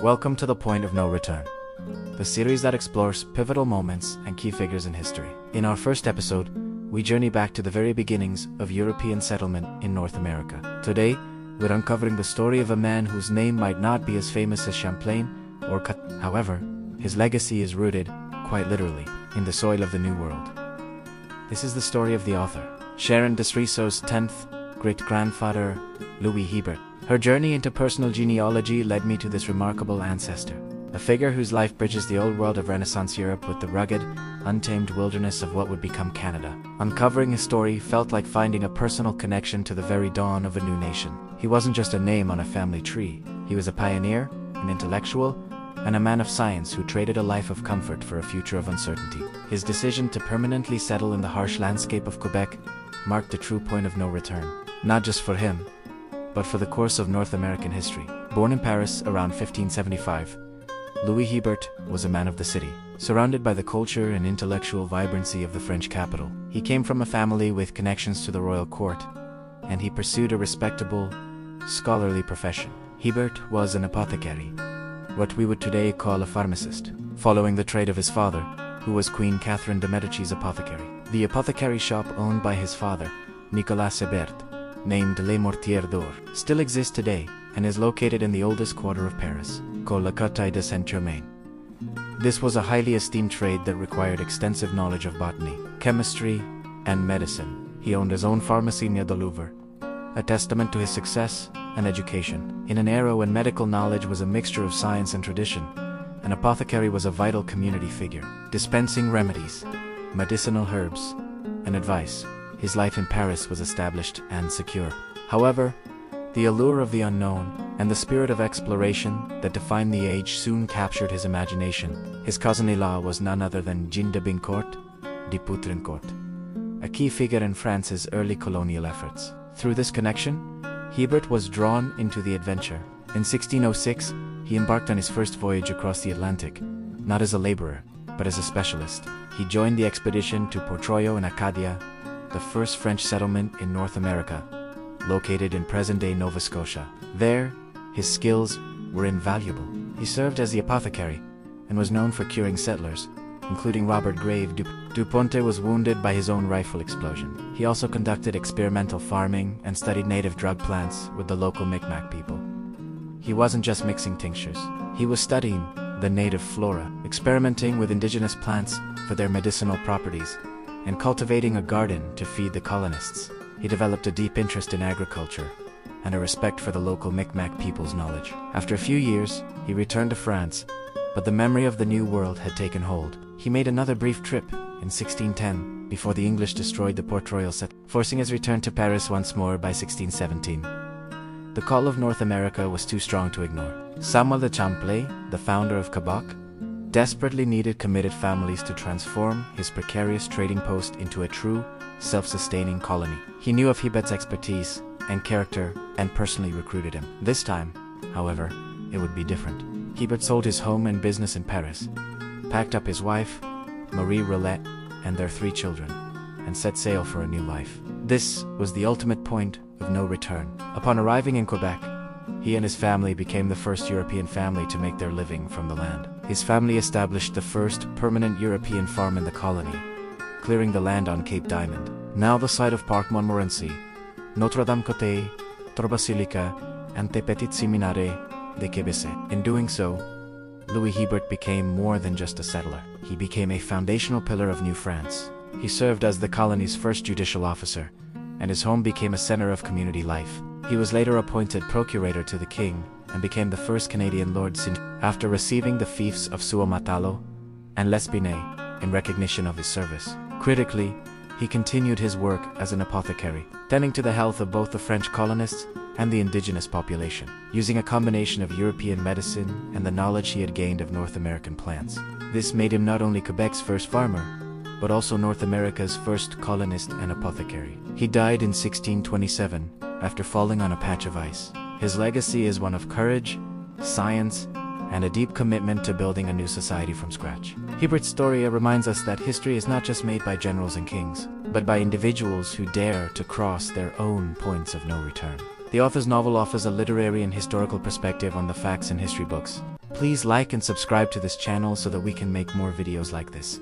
Welcome to The Point of No Return, the series that explores pivotal moments and key figures in history. In our first episode, we journey back to the very beginnings of European settlement in North America. Today, we're uncovering the story of a man whose name might not be as famous as Champlain or However, his legacy is rooted, quite literally, in the soil of the New World. This is the story of the author, Sharon Desriceau's 10th great-grandfather, Louis Hébert. Her journey into personal genealogy led me to this remarkable ancestor, a figure whose life bridges the old world of Renaissance Europe with the rugged, untamed wilderness of what would become Canada. Uncovering his story felt like finding a personal connection to the very dawn of a new nation. He wasn't just a name on a family tree. He was a pioneer, an intellectual, and a man of science who traded a life of comfort for a future of uncertainty. His decision to permanently settle in the harsh landscape of Quebec marked a true point of no return, not just for him, but for the course of North American history. Born in Paris around 1575, Louis Hébert was a man of the city, surrounded by the culture and intellectual vibrancy of the French capital. He came from a family with connections to the royal court, and he pursued a respectable, scholarly profession. Hébert was an apothecary, what we would today call a pharmacist, following the trade of his father, who was Queen Catherine de Medici's apothecary. The apothecary shop owned by his father, Louis Hébert, named Les Mortiers d'Or, still exists today and is located in the oldest quarter of Paris, called La Côte de Saint-Germain. This was a highly esteemed trade that required extensive knowledge of botany, chemistry, and medicine. He owned his own pharmacy near the Louvre, a testament to his success and education. In an era when medical knowledge was a mixture of science and tradition, an apothecary was a vital community figure, dispensing remedies, medicinal herbs, and advice. His life in Paris was established and secure. However, the allure of the unknown and the spirit of exploration that defined the age soon captured his imagination. His cousin-in-law was none other than Jean de Bincourt de Poutrincourt, a key figure in France's early colonial efforts. Through this connection, Hébert was drawn into the adventure. In 1606, he embarked on his first voyage across the Atlantic, not as a laborer, but as a specialist. He joined the expedition to Port-Royal in Acadia, the first French settlement in North America, located in present-day Nova Scotia. There, his skills were invaluable. He served as the apothecary and was known for curing settlers, including Robert Grave. Duponte was wounded by his own rifle explosion. He also conducted experimental farming and studied native drug plants with the local Micmac people. He wasn't just mixing tinctures. He was studying the native flora, experimenting with indigenous plants for their medicinal properties, and cultivating a garden to feed the colonists. He developed a deep interest in agriculture and a respect for the local Micmac people's knowledge. After a few years, he returned to France, but the memory of the New World had taken hold. He made another brief trip in 1610 before the English destroyed the Port-Royal settlement, forcing his return to Paris once more by 1617. The call of North America was too strong to ignore. Samuel de Champlain, the founder of Quebec, desperately needed committed families to transform his precarious trading post into a true, self-sustaining colony. He knew of Hébert's expertise and character and personally recruited him. This time, however, it would be different. Hébert sold his home and business in Paris, packed up his wife, Marie Roulette, and their 3 children, and set sail for a new life. This was the ultimate point of no return. Upon arriving in Quebec, he and his family became the first European family to make their living from the land. His family established the first permanent European farm in the colony, clearing the land on Cape Diamond, now the site of Parc Montmorency, Notre-Dame-Côte, Trois-Basilica, and the Petit Séminaire de Québec. In doing so, Louis Hébert became more than just a settler. He became a foundational pillar of New France. He served as the colony's first judicial officer, and his home became a center of community life. He was later appointed procurator to the king and became the first Canadian Lord after receiving the fiefs of Suomatalo and L'Espinay in recognition of his service. Critically, he continued his work as an apothecary, tending to the health of both the French colonists and the indigenous population, using a combination of European medicine and the knowledge he had gained of North American plants. This made him not only Quebec's first farmer, but also North America's first colonist and apothecary. He died in 1627 after falling on a patch of ice. His legacy is one of courage, science, and a deep commitment to building a new society from scratch. Hébert's story reminds us that history is not just made by generals and kings, but by individuals who dare to cross their own points of no return. The author's novel offers a literary and historical perspective on the facts in history books, Please like and subscribe to this channel so that we can make more videos like this.